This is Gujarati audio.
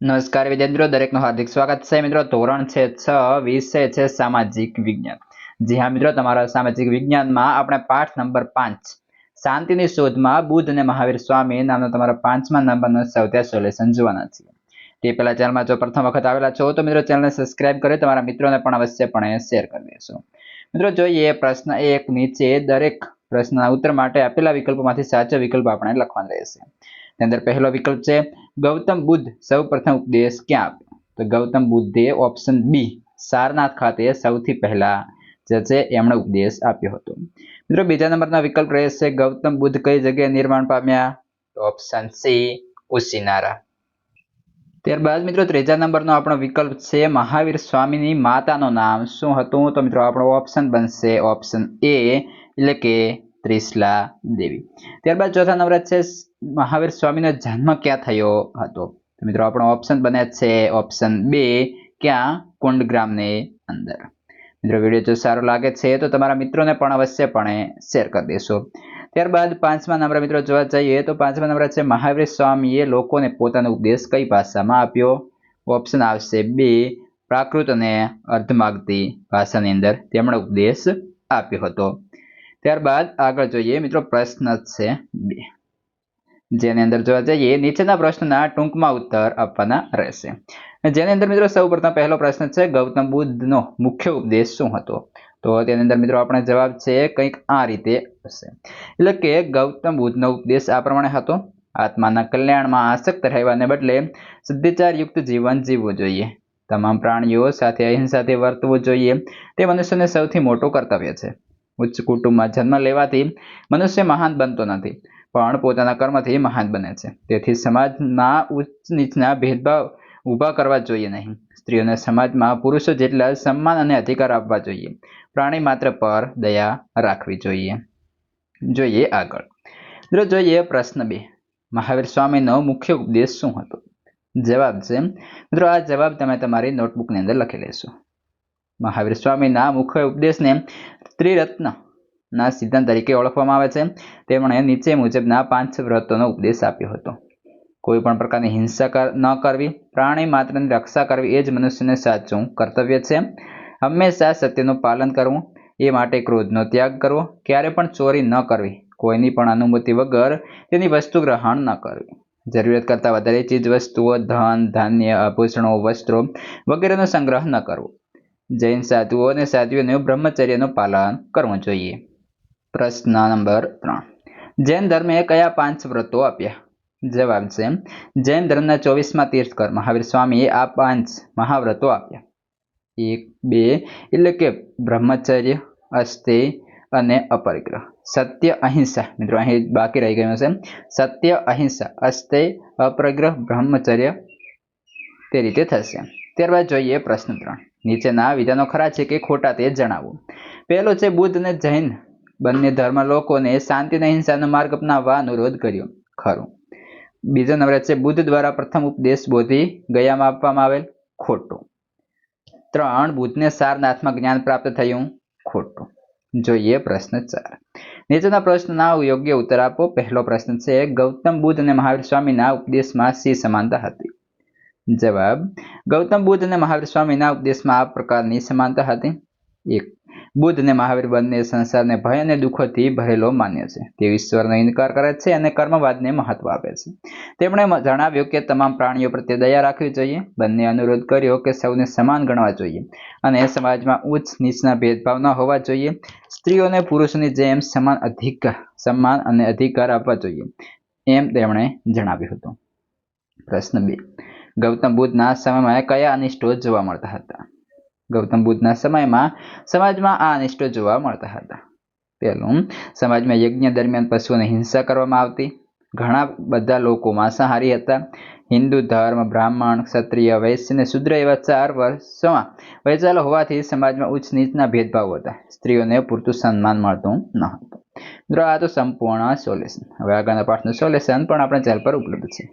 નમસ્કાર વિદ્યાર્થી મિત્રો, દરેકનું હાર્દિક સ્વાગત છે. મિત્રો ધોરણ છે 6, વિષય છે સામાજિક વિજ્ઞાન. જી હા મિત્રો, તમારા સામાજિક વિજ્ઞાનમાં આપણે પાઠ નંબર 5 શાંતિની શોધમાં બુદ્ધ અને મહાવીર સ્વામી નામનો તમારા 5મા નંબરનો સ્વાધ્યાય સોલ્યુશન જોવાના છીએ. તે પહેલા ચેનલમાં જો પ્રથમ વખત આવેલા છો તો મિત્રો ચેનલને સબસ્ક્રાઇબ કરી તમારા મિત્રોને પણ અવશ્યપણે શેર કરી દેશો. મિત્રો જોઈએ પ્રશ્ન 1, નીચે દરેક પ્રશ્નના ઉત્તર માટે આપેલા વિકલ્પોમાંથી સાચો વિકલ્પ આપણે લખવાનો રહેશે. તેની અંદર પહેલો વિકલ્પ છે ગૌતમ બુદ્ધ સૌપ્રથમ ઉપદેશ ક્યાં આપ્યો? તો ગૌતમ બુદ્ધે ઓપ્શન બી સારનાથ ખાતે સૌથી પહેલા જે છે એમણે ઉપદેશ આપ્યો હતો. મિત્રો બીજા નંબરનો વિકલ્પ રહેશે ગૌતમ બુદ્ધ કઈ જગ્યાએ નિર્માણ પામ્યા? તો ઓપ્શન સી ઉસીનારા. ત્યારબાદ મિત્રો ત્રીજા નંબરનો આપણો વિકલ્પ છે મહાવીર સ્વામીની માતાનું નામ શું હતું? તો મિત્રો આપણો ઓપ્શન બનશે ઓપ્શન એ એટલે કે ત્રિશલા દેવી. ત્યારબાદ ચોથા નંબર છે મહાવીર સ્વામીનો જન્મ ક્યાં થયો હતો? તો મિત્રો આપણો ઓપ્શન બને છે ઓપ્શન બે ક્યાં? કુંડગ્રામની અંદર. મિત્રો વિડીયો જો સારો લાગે છે તો તમારા મિત્રોને પણ અવશ્યપણે શેર કરી દેશો. ત્યારબાદ 5મા નંબર મિત્રો જોવા જઈએ તો 5મા નંબર છે મહાવીર સ્વામીએ લોકોને પોતાનો ઉપદેશ કઈ ભાષામાં આપ્યો? ઓપ્શન આવશે બે પ્રાકૃત અને અર્ધમાગધી ભાષાની અંદર તેમણે ઉપદેશ આપ્યો હતો. ત્યારબાદ આગળ જોઈએ મિત્રો પ્રશ્ન છે 2, જેની અંદર જોવા જઈએ નીચેના પ્રશ્નના ટૂંકમાં ઉત્તર આપવાના રહેશે. જેની અંદર મિત્રો સૌપ્રથમ પહેલો પ્રશ્ન છે ગૌતમ બુદ્ધનો મુખ્ય ઉપદેશ શું હતો? તો તેની અંદર મિત્રો આપણે જવાબ છે કંઈક આ રીતે હશે. એટલે કે ગૌતમ બુદ્ધનો ઉપદેશ આ પ્રમાણે હતો: આત્માના કલ્યાણમાં આસક્ત રહેવાને બદલે સદાચારયુક્ત જીવન જીવવું જોઈએ. તમામ પ્રાણીઓ સાથે અહિંસાથી વર્તવું જોઈએ. તે મનુષ્યને સૌથી મોટું કર્તવ્ય છે. ઉચ્ચ કુટુંબમાં જન્મ લેવાથી મનુષ્ય મહાન બનતો નથી, પણ પોતાના કર્મથી મહાન બને છે. તેથી સમાજમાં ઉચ્ચ નીચના ભેદભાવ ઊભા કરવા જોઈએ નહીં. સ્ત્રીઓને સમાજમાં પુરુષો જેટલા સન્માન અને અધિકાર આપવા જોઈએ. પ્રાણી માત્ર પર દયા રાખવી જોઈએ. જોઈએ આગળ. મિત્રો જોઈએ પ્રશ્ન 2, મહાવીર સ્વામીનો મુખ્ય ઉપદેશ શું હતો? જવાબ છે મિત્રો આ જવાબ તમે તમારી નોટબુકની અંદર લખી લેશો. મહાવીર સ્વામીના મુખ્ય ઉપદેશને ત્રિરત્નના સિદ્ધાંત તરીકે ઓળખવામાં આવે છે. તેમણે નીચે મુજબના 5 વ્રતોનો ઉપદેશ આપ્યો હતો: કોઈ પણ પ્રકારની હિંસા ન કરવી, પ્રાણી માત્રની રક્ષા કરવી એ જ મનુષ્યને સાચું કર્તવ્ય છે. હંમેશા સત્યનું પાલન કરવું, એ માટે ક્રોધનો ત્યાગ કરવો, ક્યારે પણ ચોરી ન કરવી, કોઈની પણ અનુમતિ વગર તેની વસ્તુ ગ્રહણ ન કરવી, જરૂરિયાત કરતાં વધારે ચીજ વસ્તુઓ, ધન, ધાન્ય, આભૂષણો, વસ્ત્રો વગેરેનો સંગ્રહ ન કરવો. જૈન સાધુઓ અને સાધ્વીઓને બ્રહ્મચર્યનું પાલન કરવું જોઈએ. પ્રશ્ન નંબર 3, જૈન ધર્મે કયા 5 વ્રતો આપ્યા? જવાબ છે જૈન ધર્મના 24મા તીર્થકર મહાવીર સ્વામીએ આ 5 મહાવ્રતો આપ્યા. 1, 2 એટલે કે બ્રહ્મચર્ય, અસ્થેય અને અપરિગ્રહ. સત્ય, અહિંસા, મિત્રો અહીં બાકી રહી ગયું છે. સત્ય, અહિંસા, અસ્થેય, અપરિગ્રહ, બ્રહ્મચર્ય તે રીતે થશે. ત્યારબાદ જોઈએ પ્રશ્ન 3, નીચેના વિધાનો ખરા છે કે ખોટા તે જણાવો. પહેલો છે બુદ્ધ અને જૈન બંને ધર્મ લોકોને શાંતિ અને અહિંસાનો માર્ગ અપનાવવા અનુરોધ કર્યો. ખરું. બીજો નંબર છે બુદ્ધ દ્વારા પ્રથમ ઉપદેશ બોધિ ગયામાં આપવામાં આવેલ. ખોટું. 3, બુદ્ધને સારનાથમાં જ્ઞાન પ્રાપ્ત થયું. ખોટું. જોઈએ પ્રશ્ન 4, નીચેના પ્રશ્નના યોગ્ય ઉત્તર આપો. પહેલો પ્રશ્ન છે ગૌતમ બુદ્ધ અને મહાવીર સ્વામીના ઉપદેશમાં શી સમાનતા હતી? જવાબ, ગૌતમ બુદ્ધ અને મહાવીર સ્વામીના ઉપદેશમાં આ પ્રકારની સમાનતા હતી. 1, બુદ્ધ અને મહાવીર બંને સંસારને ભય અને દુઃખોથી ભરેલો માન્ય છે. તે ઈશ્વરનો ઇનકાર કરે છે અને કર્મવાદને મહત્વ આપે છે. તેમણે જણાવ્યું કે તમામ પ્રાણીઓ પ્રત્યે દયા રાખવી જોઈએ. બંને અનુરોધ કર્યો કે સૌને સમાન ગણવા જોઈએ અને સમાજમાં ઉચ્ચ નીચના ભેદભાવ ન હોવા જોઈએ. સ્ત્રીઓને પુરુષોની જેમ સન્માન અને અધિકાર આપવા જોઈએ એમ તેમણે જણાવ્યું હતું. પ્રશ્ન 2, ગૌતમ બુદ્ધના સમયમાં કયા અનિષ્ટો જોવા મળતા હતા? ગૌતમ બુદ્ધના સમયમાં સમાજમાં આ અનિષ્ટો જોવા મળતા હતા. પહેલું, સમાજમાં યજ્ઞ દરમિયાન પશુઓને હિંસા કરવામાં આવતી. ઘણા બધા લોકો માંસાહારી હતા. હિન્દુ ધર્મ બ્રાહ્મણ, ક્ષત્રિય, વૈશ્ય અને શૂદ્ર એવા 4 વર્ષોમાં વહેંચાયેલો હોવાથી સમાજમાં ઉચ્ચ નીચના ભેદભાવ હતા. સ્ત્રીઓને પૂરતું સન્માન મળતું ન હતું. મિત્રો આ તો સંપૂર્ણ સોલ્યુશન. હવે આગળના પાઠનું સોલ્યુશન પણ આપણા ચેનલ પર ઉપલબ્ધ છે.